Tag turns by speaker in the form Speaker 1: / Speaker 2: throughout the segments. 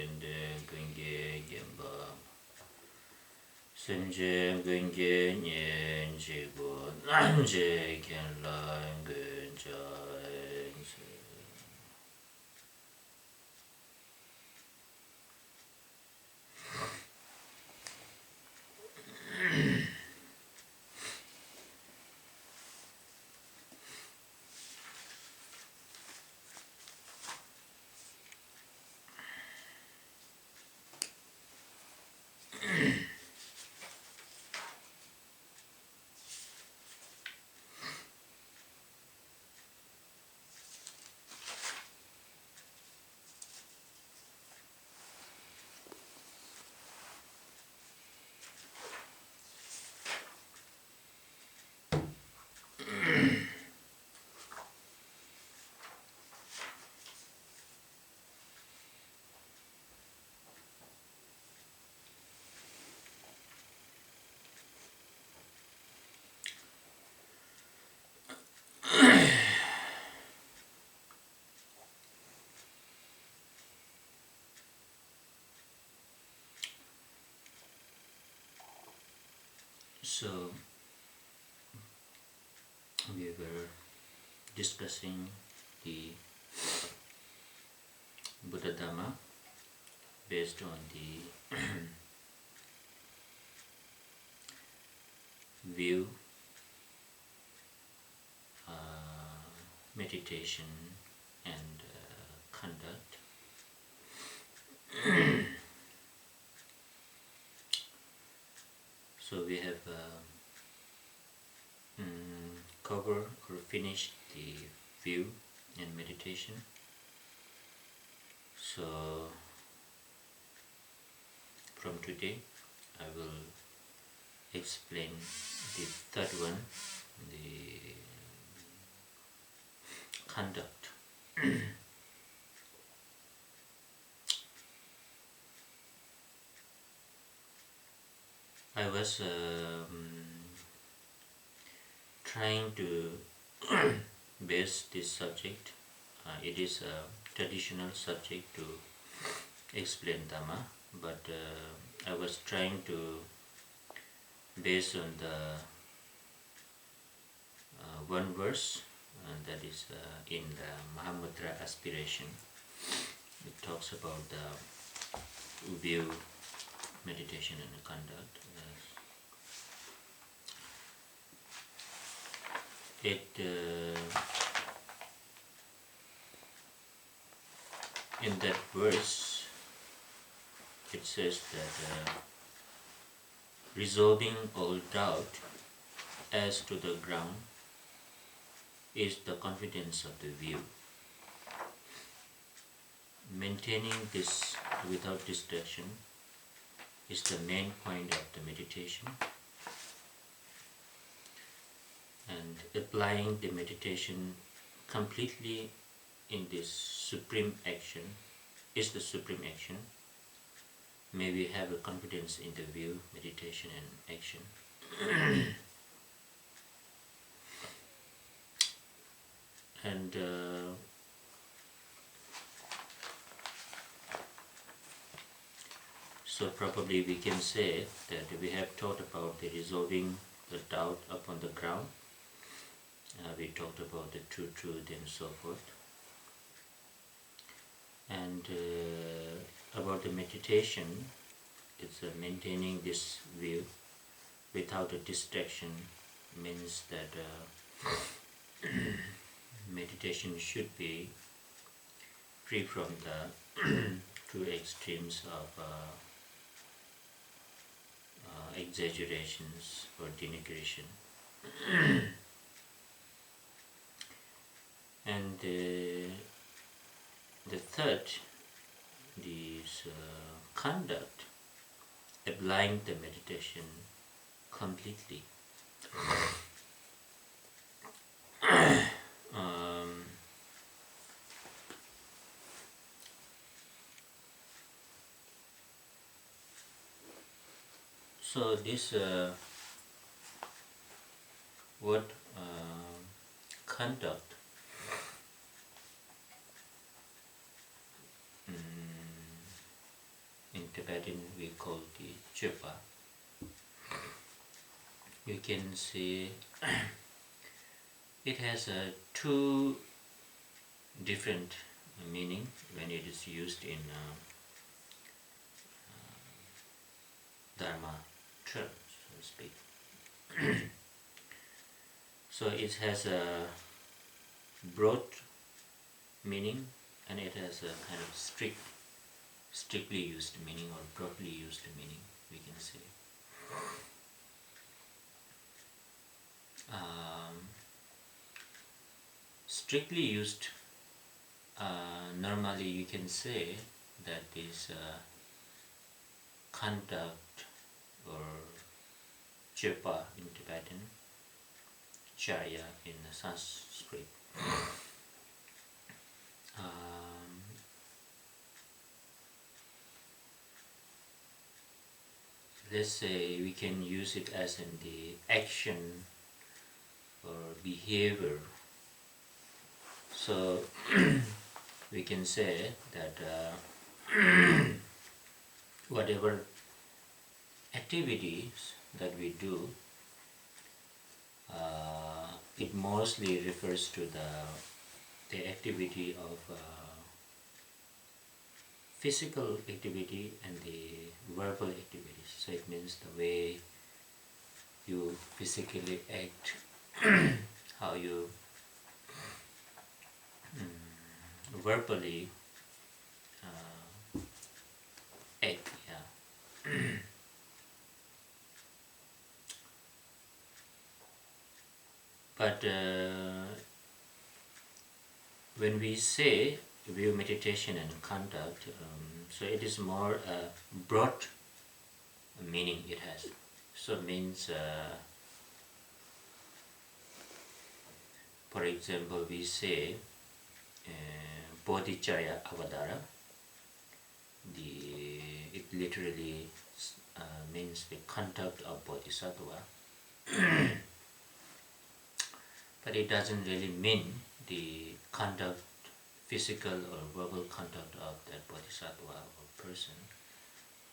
Speaker 1: gende gunge gemba senje gunge nyen jigo nanje kenla gunja So we were discussing the Buddha Dhamma based on the view, meditation and conduct. So we have covered or finished the view and meditation. So from today I will explain the third one, the conduct. I was trying to base this subject. It is a traditional subject to explain Dhamma, but I was trying to base on the one verse, and that is in the Mahamudra Aspiration. It talks about the view, meditation and conduct. In that verse it says that resolving all doubt as to the ground is the confidence of the view. Maintaining this without distraction is the main point of the meditation, and applying the meditation completely in this supreme action is the supreme action. May we have a confidence in the view, meditation and action. And so probably we can say that we have taught about the resolving the doubt upon the ground. We talked about the true truth and so forth. And about the meditation, it's maintaining this view without a distraction means that meditation should be free from the two extremes of exaggerations or denigration. And the third is conduct, applying the meditation completely. So this word conduct Tibetan we call the Tokpa. You can see it has two different meaning when it is used in Dharma terms, so to speak. So it has a broad meaning and it has a kind of strictly used meaning or broadly used meaning, we can say. Strictly used, normally you can say that is conduct or Tokpa in Tibetan, Charya in Sanskrit. Let's say we can use it as in the action or behavior. So we can say that whatever activities that we do, it mostly refers to the activity of physical activity and the verbal activities. So it means the way you physically act, how you verbally act, yeah. But when we say view, meditation and conduct, so it is more broad meaning it has. So it means, for example, we say Bodhicharya Avadara. It literally means the conduct of Bodhisattva. But it doesn't really mean the conduct, physical or verbal conduct of that Bodhisattva or person.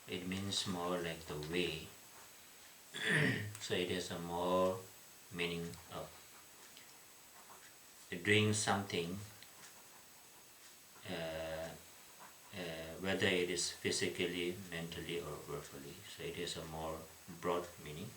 Speaker 1: It means more like the way. So it has a more meaning of doing something, whether it is physically, mentally or verbally. So it has a more broad meaning.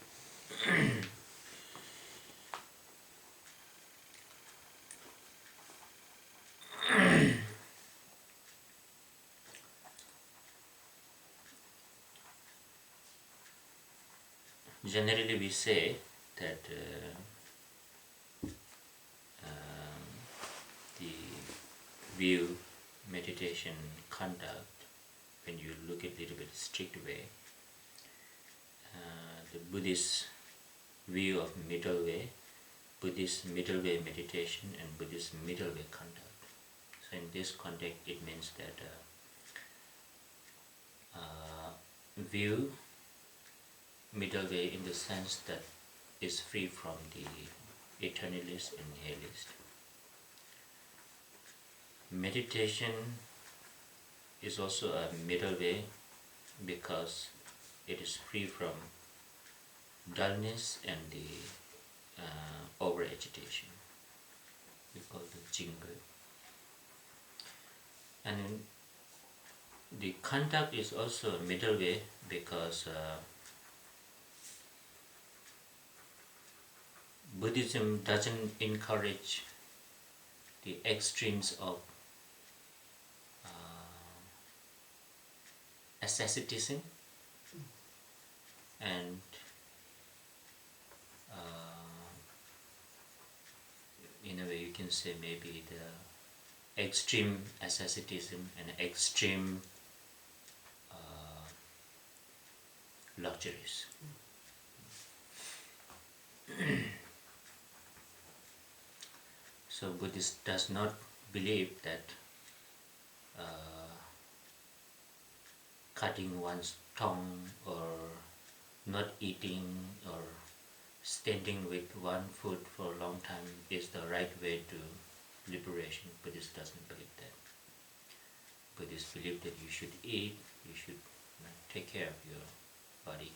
Speaker 1: Generally we say that the view, meditation, conduct, when you look at it a little bit strict way, the Buddhist view of middle way, Buddhist middle way meditation and Buddhist middle way conduct. So in this context it means that view middle way in the sense that is free from the eternalist and nihilist. Meditation is also a middle way because it is free from dullness and the over-agitation. We call it jingle. And the conduct is also a middle way because Buddhism doesn't encourage the extremes of asceticism and in a way you can say maybe the extreme asceticism and extreme luxuries. So Buddhist does not believe that cutting one's tongue or not eating or standing with one foot for a long time is the right way to liberation. Buddhist doesn't believe that. Buddhists believe that you should eat, you should take care of your body.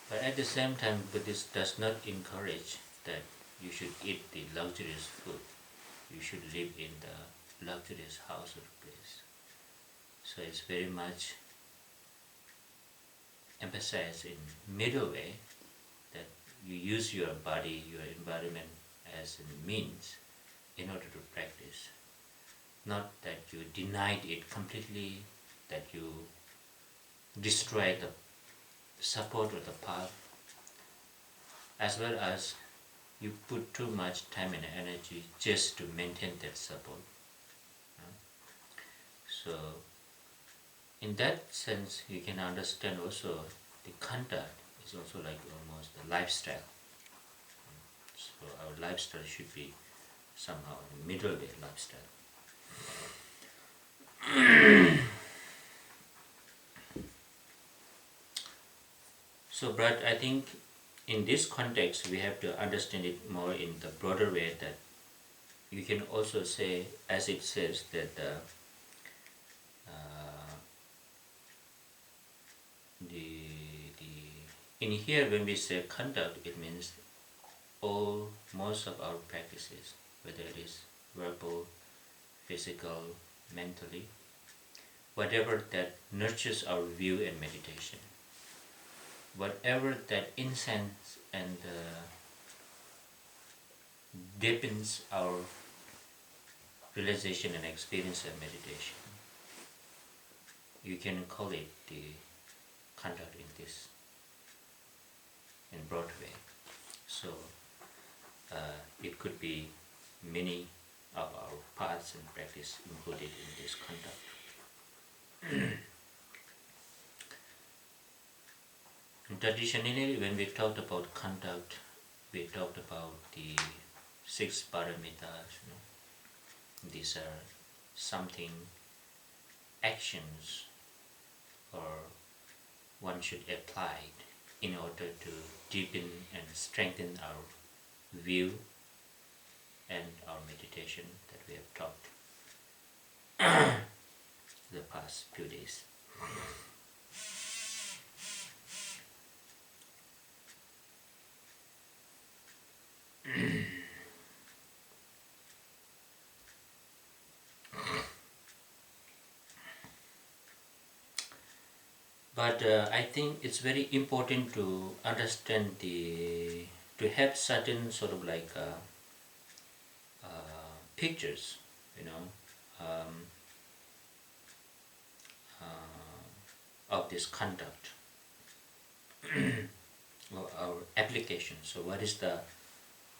Speaker 1: But at the same time, Buddhist does not encourage that you should eat the luxurious food. You should live in the luxurious house or place. So it's very much emphasized in middle way that you use your body, your environment as a means in order to practice. Not that you denied it completely, that you destroy the support of the path, as well as you put too much time and energy just to maintain that support. So in that sense, you can understand also the conduct is also like almost a lifestyle. So our lifestyle should be somehow a middle way lifestyle. So, but I think in this context, we have to understand it more in the broader way that you can also say, as it says, that the in here when we say conduct, it means most of our practices, whether it is verbal, physical, mentally, whatever that nurtures our view and meditation, whatever that incense and deepens our realization and experience of meditation, you can call it the conduct in this, in broad way. So it could be many of our paths and practice included in this conduct. Traditionally, when we talked about conduct, we talked about the 6 paramitas. These are something, actions, or one should apply in order to deepen and strengthen our view and our meditation that we have taught the past few days. But I think it's very important to understand to have certain sort of like pictures, of this conduct or our application. So what is the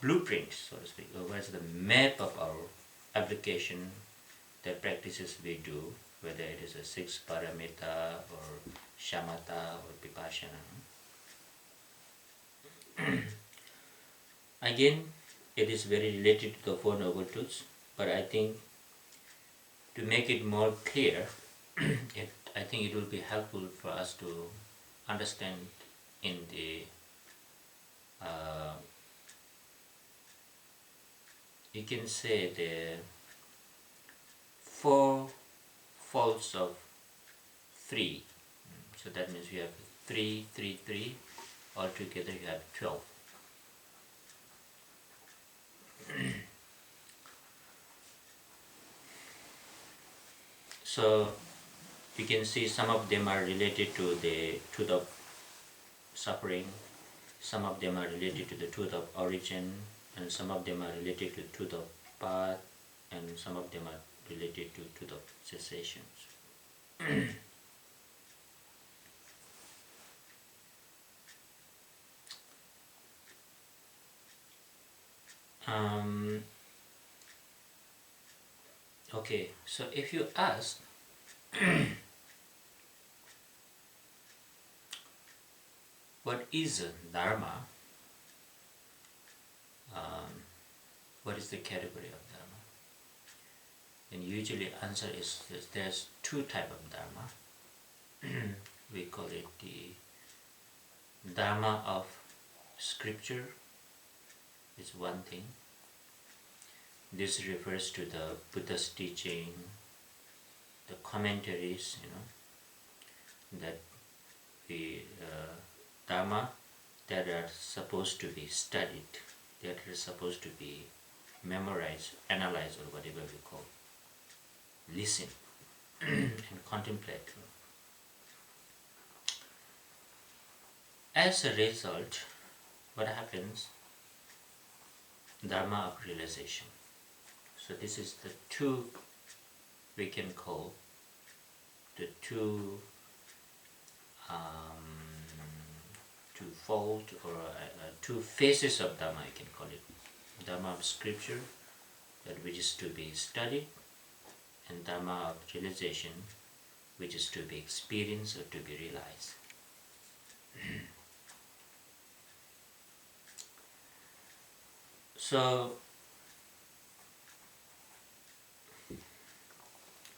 Speaker 1: blueprint, so to speak, or what is the map of our application, the practices we do, whether it is a 6 paramita or shamatha or vipassana. Again, it is very related to the Four Noble Truths, but I think to make it more clear, I think it will be helpful for us to understand in the you can say the 4 folds of 3. So that means you have 3, 3, 3. Altogether you have 12. So you can see some of them are related to the truth of suffering, some of them are related to the truth of origin, and some of them are related to the truth of path, and some of them are related to truth of cessations. Okay, so if you ask what is a dharma, what is the category of dharma, then usually answer is there's 2 types of dharma. We call it the dharma of scripture is one thing. This refers to the Buddha's teaching, the commentaries, that we Dharma that are supposed to be studied, that are supposed to be memorized, analyzed, or whatever we call, listen and contemplate. As a result, what happens? Dharma of realization. So this is the two, we can call the two twofold or two phases of Dharma, you can call it. Dharma of scripture, that which is to be studied, and Dharma of realization, which is to be experienced or to be realized. So,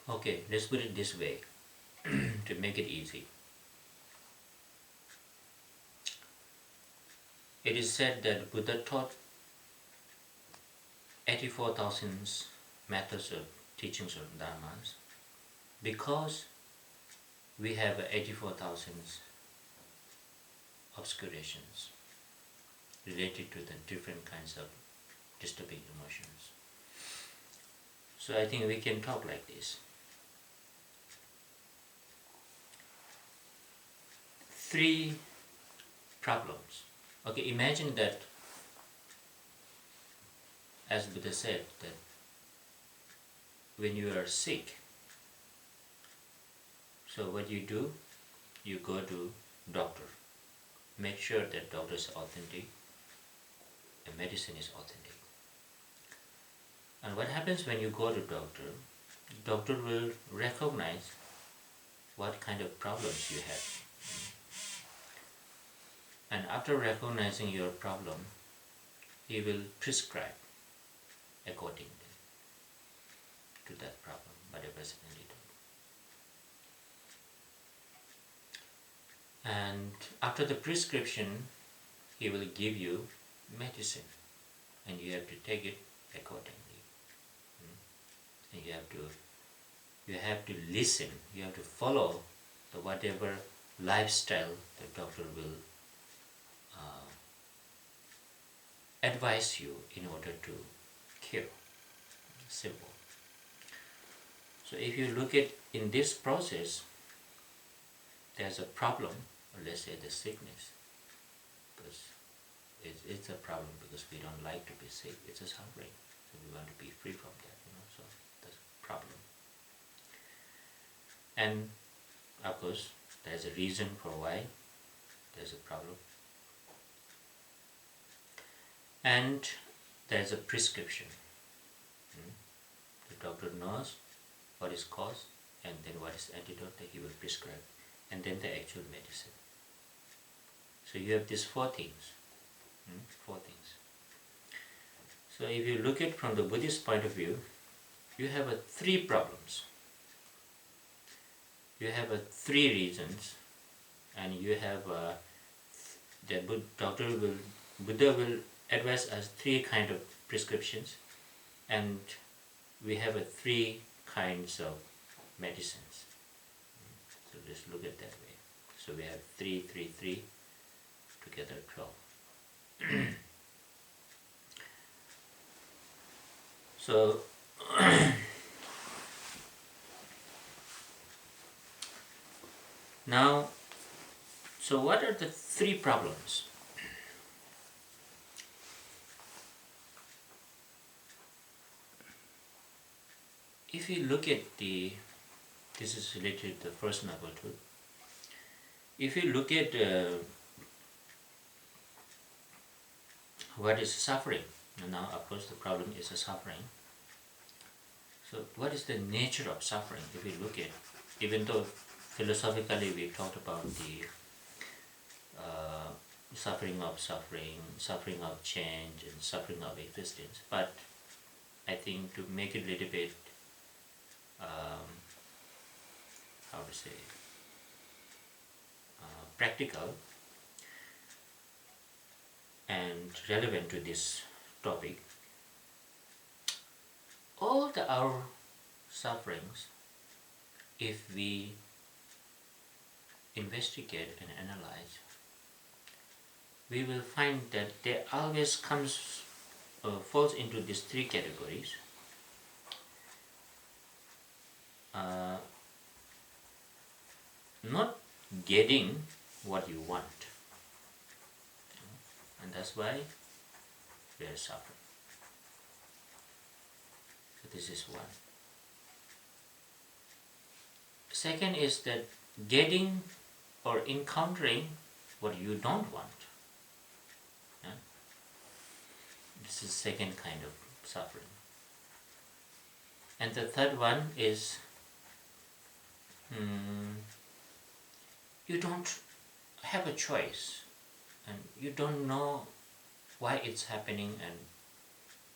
Speaker 1: okay, let's put it this way to make it easy. It is said that Buddha taught 84,000 methods of teachings of Dharmas because we have 84,000 obscurations related to the different kinds of disturbing emotions. So I think we can talk like this. 3 problems. Okay, imagine that, as Buddha said, that when you are sick, so what you do, you go to doctor. Make sure that doctor is authentic and medicine is authentic. And what happens when you go to doctor will recognize what kind of problems you have. And after recognizing your problem, he will prescribe accordingly to that problem, whatever is needed. And after the prescription, he will give you medicine, and you have to take it accordingly. And you have to listen. You have to follow the whatever lifestyle the doctor will advise you in order to cure. Simple. So if you look at in this process, there's a problem, or let's say the sickness, because it's a problem because we don't like to be sick. It's a suffering, so we want to be free from that. So that's a problem. And of course, there's a reason for why there's a problem. And there's a prescription. The doctor knows what is cause, and then what is antidote that he will prescribe, and then the actual medicine. So you have these 4 things. 4 things. So if you look at from the Buddhist point of view, you have 3 problems. You have 3 reasons, and you have the Buddha will advise us 3 kind of prescriptions, and we have 3 kinds of medicines. So just look at that way. So we have 3, 3, 3, together 12. So now, so what are the 3 problems? If you look at this is related to the first Noble Truth. If you look at what is suffering, now of course the problem is a suffering. So what is the nature of suffering? If you look at, even though philosophically we talked about the suffering of change, and suffering of existence, but I think to make it a little bit how to say practical and relevant to this topic, all our sufferings, if we investigate and analyze, we will find that there always falls into these three categories. Not getting what you want, and that's why we are suffering. So this is one. Second is that getting or encountering what you don't want. This is second kind of suffering. And the third one is you don't have a choice, and you don't know why it's happening and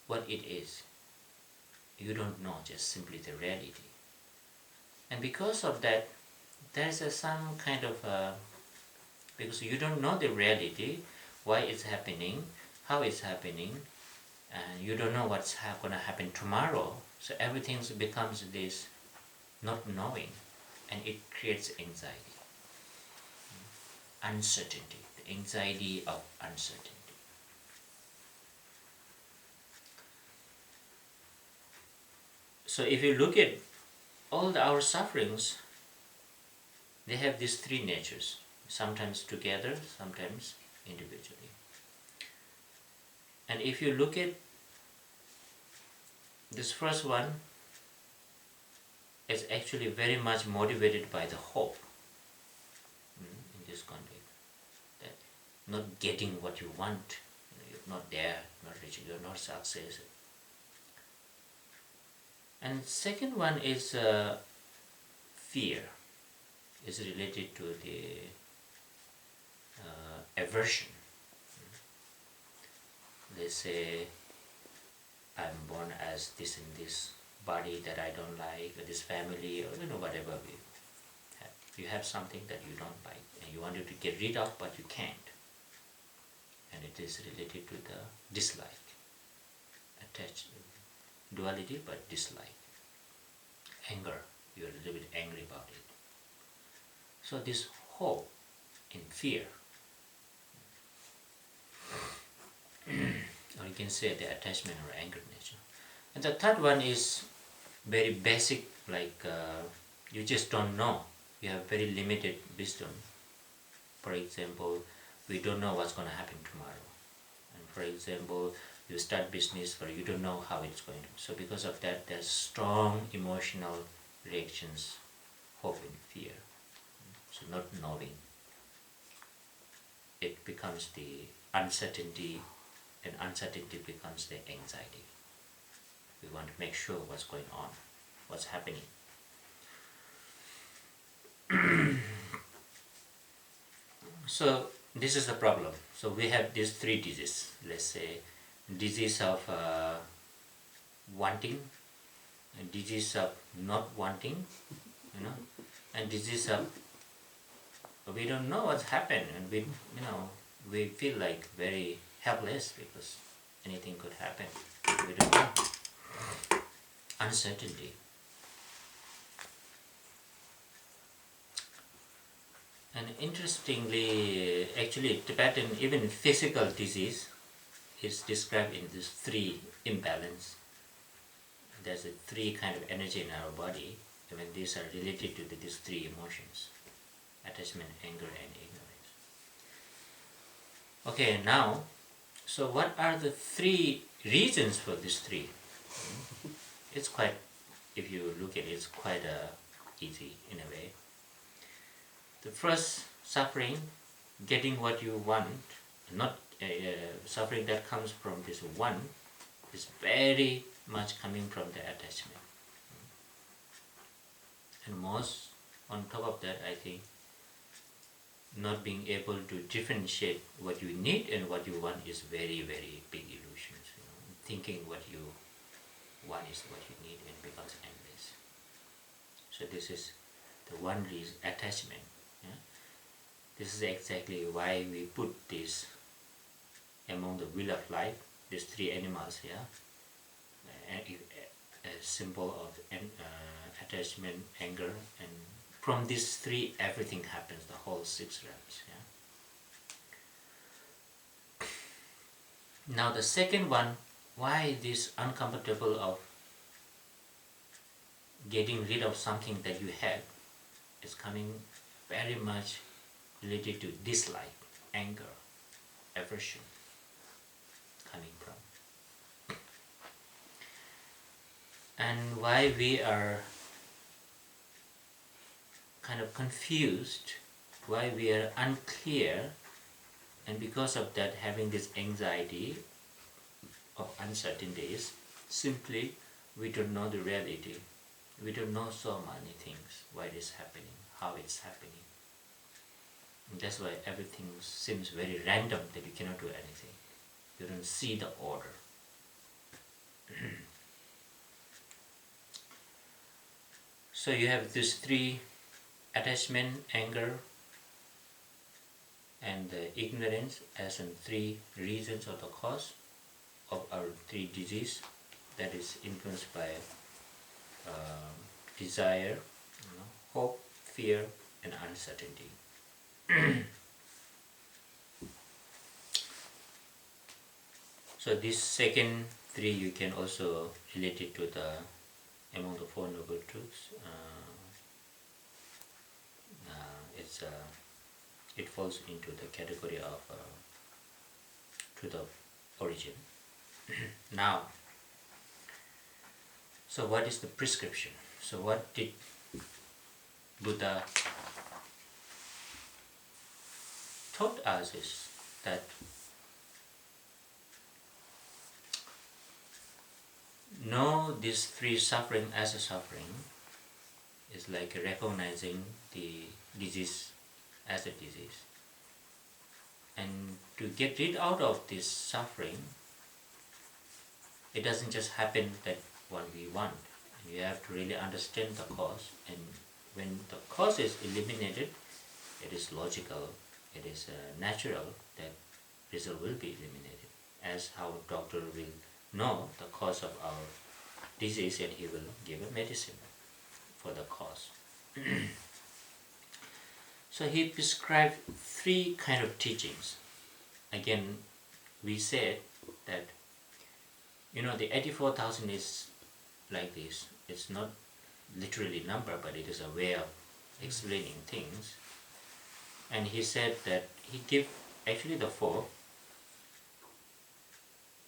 Speaker 1: what it is. You don't know just simply the reality. And because of that, there's some kind of because you don't know the reality, why it's happening, how it's happening, and you don't know what's going to happen tomorrow. So everything becomes this not knowing, and it creates anxiety, uncertainty, the anxiety of uncertainty. So if you look at all our sufferings, they have these three natures, sometimes together, sometimes individually. And if you look at this first one, it's actually very much motivated by the hope in this context, that not getting what you want, you're not there, not reaching, you're not success. And second one is fear, is related to the aversion. They say, I'm born as this in this body that I don't like, or this family, or whatever we have. You have something that you don't like, and you wanted to get rid of, but you can't. And it is related to the dislike, attached duality, but dislike. Anger, you're a little bit angry about it. So this hope in fear, or you can say the attachment or anger nature. And the third one is very basic, like you just don't know. You have very limited wisdom. For example, we don't know what's going to happen tomorrow. And for example, you start business, but you don't know how it's going to. So because of that, there's strong emotional reactions, hope and fear. So not knowing, it becomes the uncertainty, and uncertainty becomes the anxiety. We want to make sure what's going on, what's happening. So this is the problem. So we have these three diseases. Let's say disease of wanting, and disease of not wanting, and disease of we don't know what's happened, and we feel like very helpless because anything could happen. We don't know. Uncertainty. And interestingly, actually Tibetan, even physical disease is described in these three imbalance. There's a three kind of energy in our body, and these are related to these three emotions: attachment, anger, and ignorance. Okay, now, so what are the three reasons for these three? It's quite, if you look at it, it's quite easy in a way. The first suffering, getting what you want, not suffering that comes from this one, is very much coming from the attachment. And most, on top of that, I think, not being able to differentiate what you need and what you want is very, very big illusions. Thinking what you want is what you need, and it becomes endless. So this is the one reason, attachment. This is exactly why we put this among the wheel of life, these three animals here, a symbol of attachment, anger, and from these three, everything happens, the whole 6 realms. Yeah? Now the second one, why this uncomfortable of getting rid of something that you have, is coming very much related to dislike, anger, aversion coming from. And why we are kind of confused, why we are unclear, and because of that having this anxiety of uncertainties, simply we don't know the reality. We don't know so many things, why it is happening, how it's happening. And that's why everything seems very random, that you cannot do anything. You don't see the order. So you have these three: attachment, anger, and ignorance as in 3 reasons or the cause of our 3 disease, that is influenced by desire, hope, fear, and uncertainty. So this second 3 you can also relate it to the among the 4 noble truths. It falls into the category of truth of origin. Now, so what is the prescription? So what did Buddha taught us is that know this 3 suffering as a suffering is like recognizing the disease as a disease. And to get rid out of this suffering, it doesn't just happen that what we want. You have to really understand the cause, and when the cause is eliminated, it is logical, it is natural that result will be eliminated. As how a doctor will know the cause of our disease, and he will give a medicine for the cause. So he prescribed 3 kind of teachings. Again, we said that the 84,000 is like this. It's not literally number, but it is a way of explaining things. And he said that he gave actually the 4.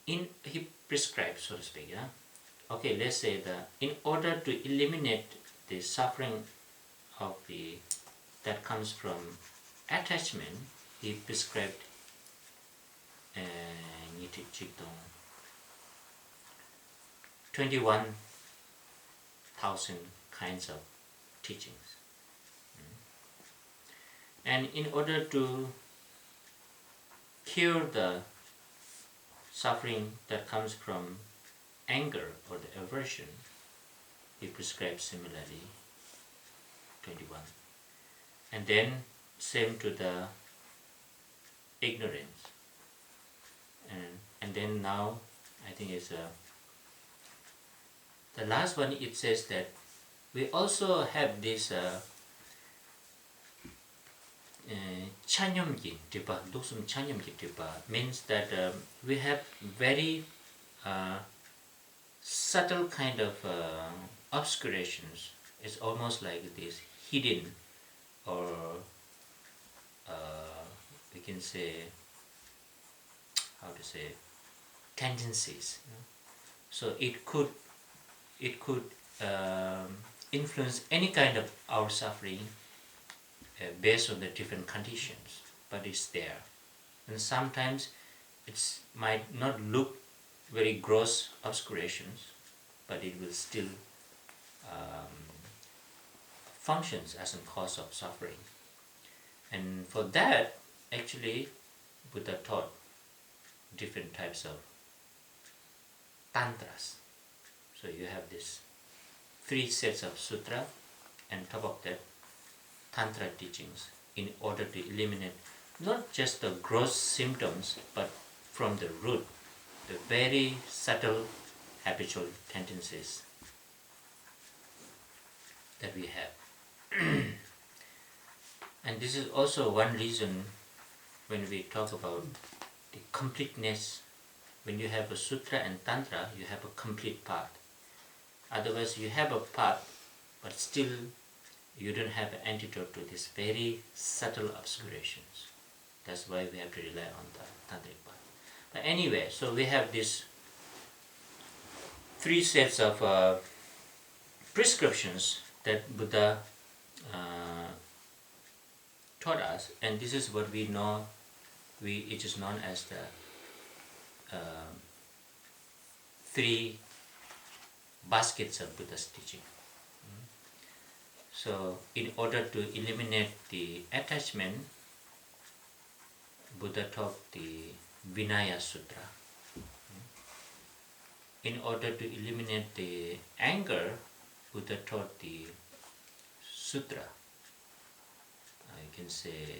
Speaker 1: He prescribed, so to speak. Yeah. Okay, let's say that in order to eliminate the suffering of that comes from attachment, he prescribed 21,000 kinds of teachings. And in order to cure the suffering that comes from anger or the aversion, he prescribed similarly 21. And then same to the ignorance. And then now I think it's the last one. It says that we also have this chanyamgi tipa, dosum chanyamgi tipa, means that we have very subtle kind of obscurations. It's almost like this hidden, or we can say, how to say, tendencies. So it could influence any kind of our suffering based on the different conditions, but it's there. And sometimes it might not look very gross obscurations, but it will still functions as a cause of suffering. And for that, actually, Buddha taught different types of tantras. So you have this 3 sets of sutra, and top of that, tantra teachings, in order to eliminate not just the gross symptoms, but from the root, the very subtle habitual tendencies that we have. And this is also one reason when we talk about the completeness. When you have a sutra and tantra, you have a complete path. Otherwise, you have a path, but still you don't have an antidote to these very subtle obscurations. That's why we have to rely on the tantric path. But anyway, so we have these 3 sets of prescriptions that Buddha taught us, and this is what we know. It is known as the 3 baskets of Buddha's teaching. So, in order to eliminate the attachment, Buddha taught the Vinaya Sutra. In order to eliminate the anger, Buddha taught the Sutra. You can say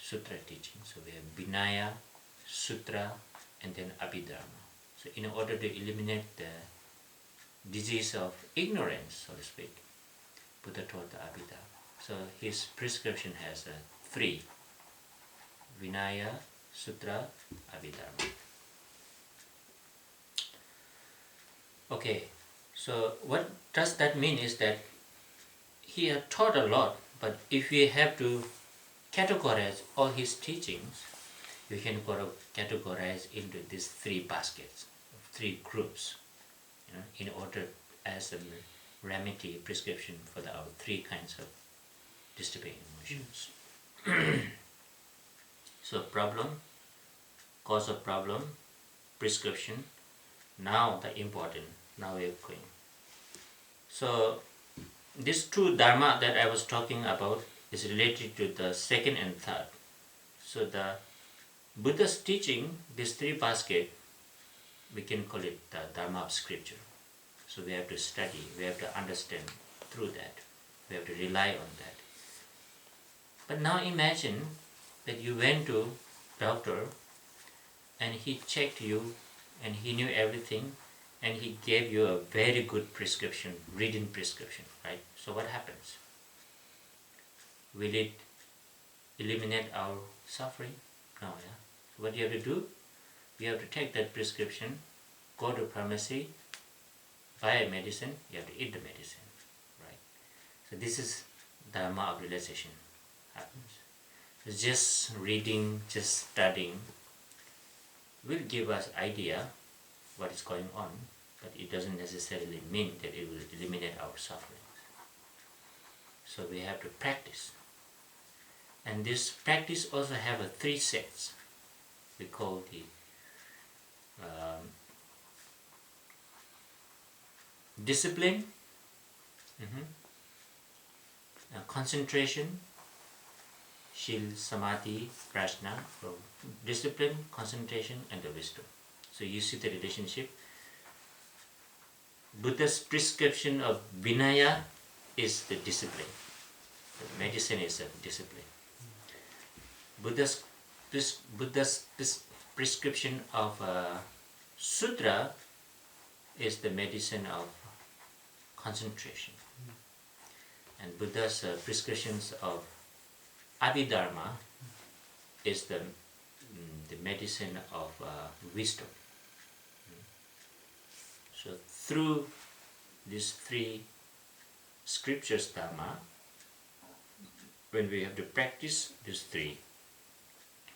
Speaker 1: Sutra teaching. So we have Vinaya, Sutra, and then Abhidharma. So in order to eliminate the disease of ignorance, so to speak, Buddha taught the Abhidharma. So his prescription has 3: Vinaya, Sutra, Abhidharma. Okay, so what does that mean is that he had taught a lot, but if we have to categorize all his teachings, we can categorize into these 3 baskets, 3 groups, in order as a remedy, prescription for our 3 kinds of disturbing emotions. So problem, cause of problem, prescription. Now the important, now we are going. So this true Dharma that I was talking about is related to the 2nd and 3rd. So the Buddha's teaching, these 3 baskets, we can call it the Dharma of Scripture. So we have to study, we have to understand through that, we have to rely on that. But now imagine that you went to doctor and he checked you and he knew everything and he gave you a very good prescription, written prescription, right? So what happens? Will it eliminate our suffering? No, yeah. So what you have to do? You have to take that prescription, go to pharmacy, buy a medicine, you have to eat the medicine, right? So this is Dharma of realization happens. So just reading, just studying will give us idea what is going on, but it doesn't necessarily mean that it will eliminate our sufferings. So we have to practice. And this practice also have 3 sets. We call the discipline, concentration, shil, samadhi, prajna, so discipline, concentration, and the wisdom. So you see the relationship. Buddha's prescription of Vinaya is the discipline. The medicine is a discipline. Buddha's prescription of Sutra is the medicine of concentration. And Buddha's prescriptions of Abhidharma is the medicine of wisdom. So through these 3 scriptures Dharma, when we have to practice these 3,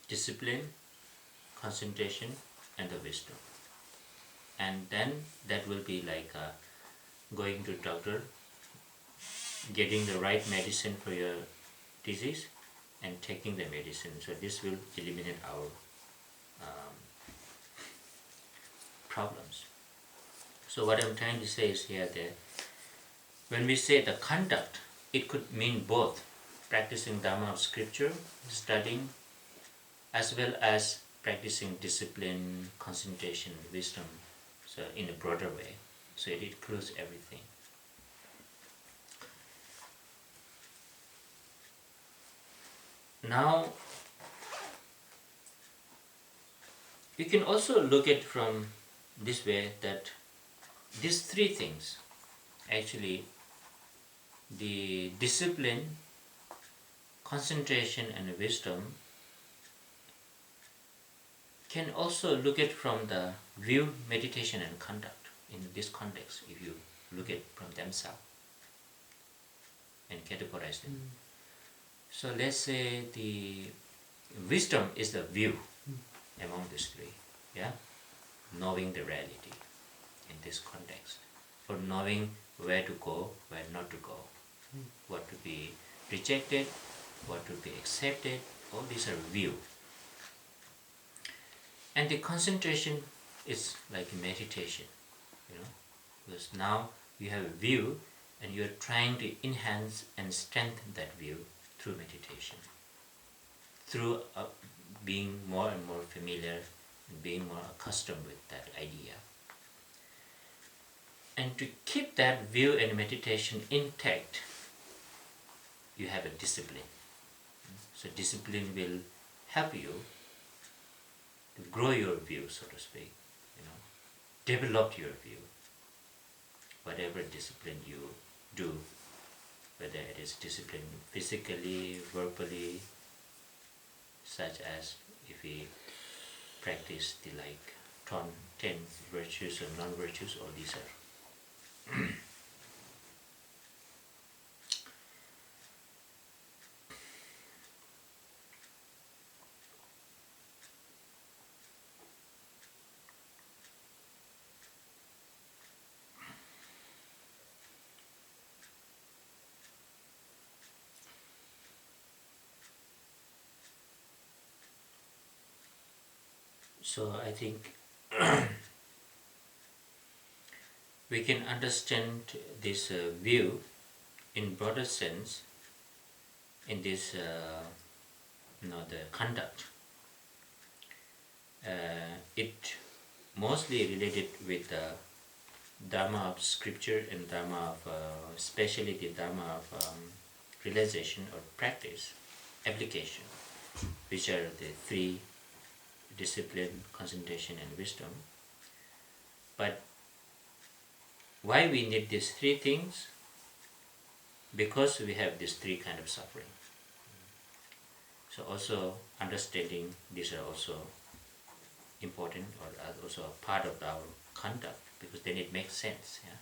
Speaker 1: discipline, concentration, and the wisdom, and then that will be like going to doctor, getting the right medicine for your disease, and taking the medicine. So this will eliminate our problems. So what I'm trying to say is here that when we say the conduct, it could mean both practicing Dharma of Scripture, studying, as well as practicing discipline, concentration, wisdom, so in a broader way. So it includes everything. Now, you can also look at from this way that these 3 things, actually the discipline, concentration and wisdom can also look at from the view, meditation and conduct in this context, if you look at from themselves and categorize them. So let's say the wisdom is the view among these three, yeah? Knowing the reality in this context, or knowing where to go, where not to go, what to be rejected, what to be accepted, all these are view. And the concentration is like meditation, because now you have a view and you are trying to enhance and strengthen that view through meditation, through being more and more familiar and being more accustomed with that idea. And to keep that view and meditation intact, you have a discipline. So discipline will help you to grow your view, so to speak, develop your view. Whatever discipline you do, whether it is discipline physically, verbally, such as if we practice the 10 virtues or non-virtues, all these are. So I think we can understand this view in broader sense in this the conduct. It mostly related with the Dharma of scripture and Dharma of especially the Dharma of realization or practice, application, which are the three: discipline, concentration and wisdom. But why we need these three things? Because we have these three kind of suffering. So also understanding these are also important, or also a part of our conduct, because then it makes sense. Yeah?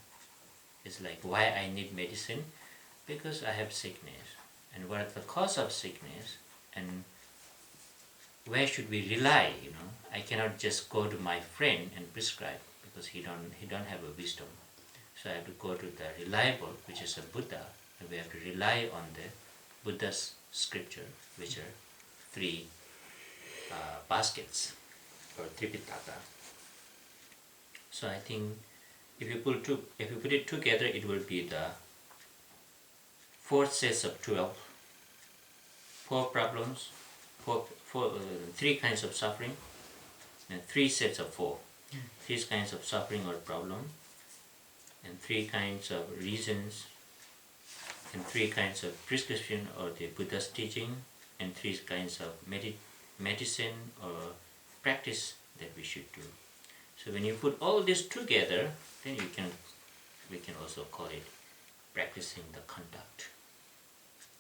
Speaker 1: It's like, why I need medicine? Because I have sickness. And what are the cause of sickness? And where should we rely? I cannot just go to my friend and prescribe, because he don't have a wisdom. So I have to go to the reliable, which is a Buddha, and we have to rely on the Buddha's scripture, which are three baskets or Tripitaka. So I think if you put it together, it will be the 4 sets of 12, 4 problems, 3 kinds of suffering, and 3 sets of 4. 3 kinds of suffering or problem, and 3 kinds of reasons, and 3 kinds of prescription or the Buddha's teaching, and 3 kinds of medicine or practice that we should do. So when you put all this together, then we can also call it practicing the conduct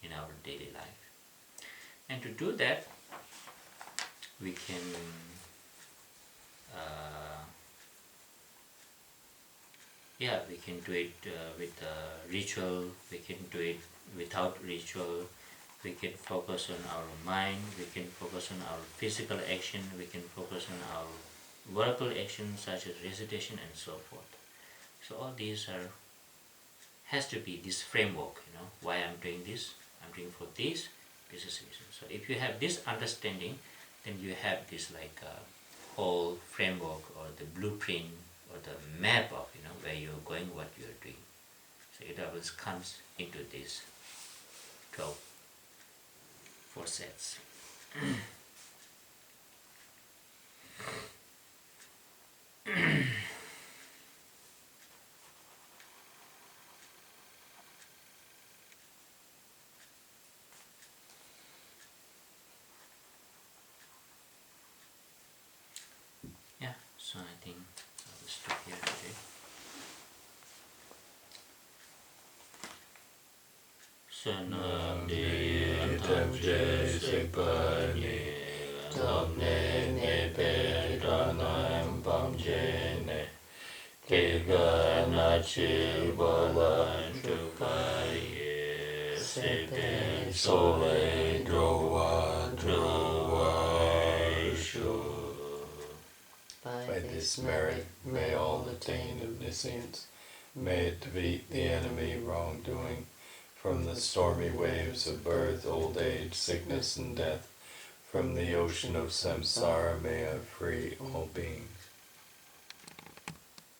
Speaker 1: in our daily life. And to do that, we can we can do it with ritual, we can do it without ritual, we can focus on our mind, we can focus on our physical action, we can focus on our verbal action such as recitation and so forth. So all these has to be this framework, why I'm doing this, I'm doing for this is reason. So if you have this understanding, then you have this whole framework or the blueprint or the map of where you're going, what you're doing. So it always comes into this 4 sets. Yeah, so I think I will stop here today. So
Speaker 2: Temje Sikpani Tomne Nepe Danam Bamjene Kega Nachi Balan Tukaye Sepe Sole Drowa Drowa Shu. By this merit may all attain omniscience, may it defeat the enemy wrongdoing, from the stormy waves of birth, old age, sickness, and death, from the ocean of samsara may I free all beings.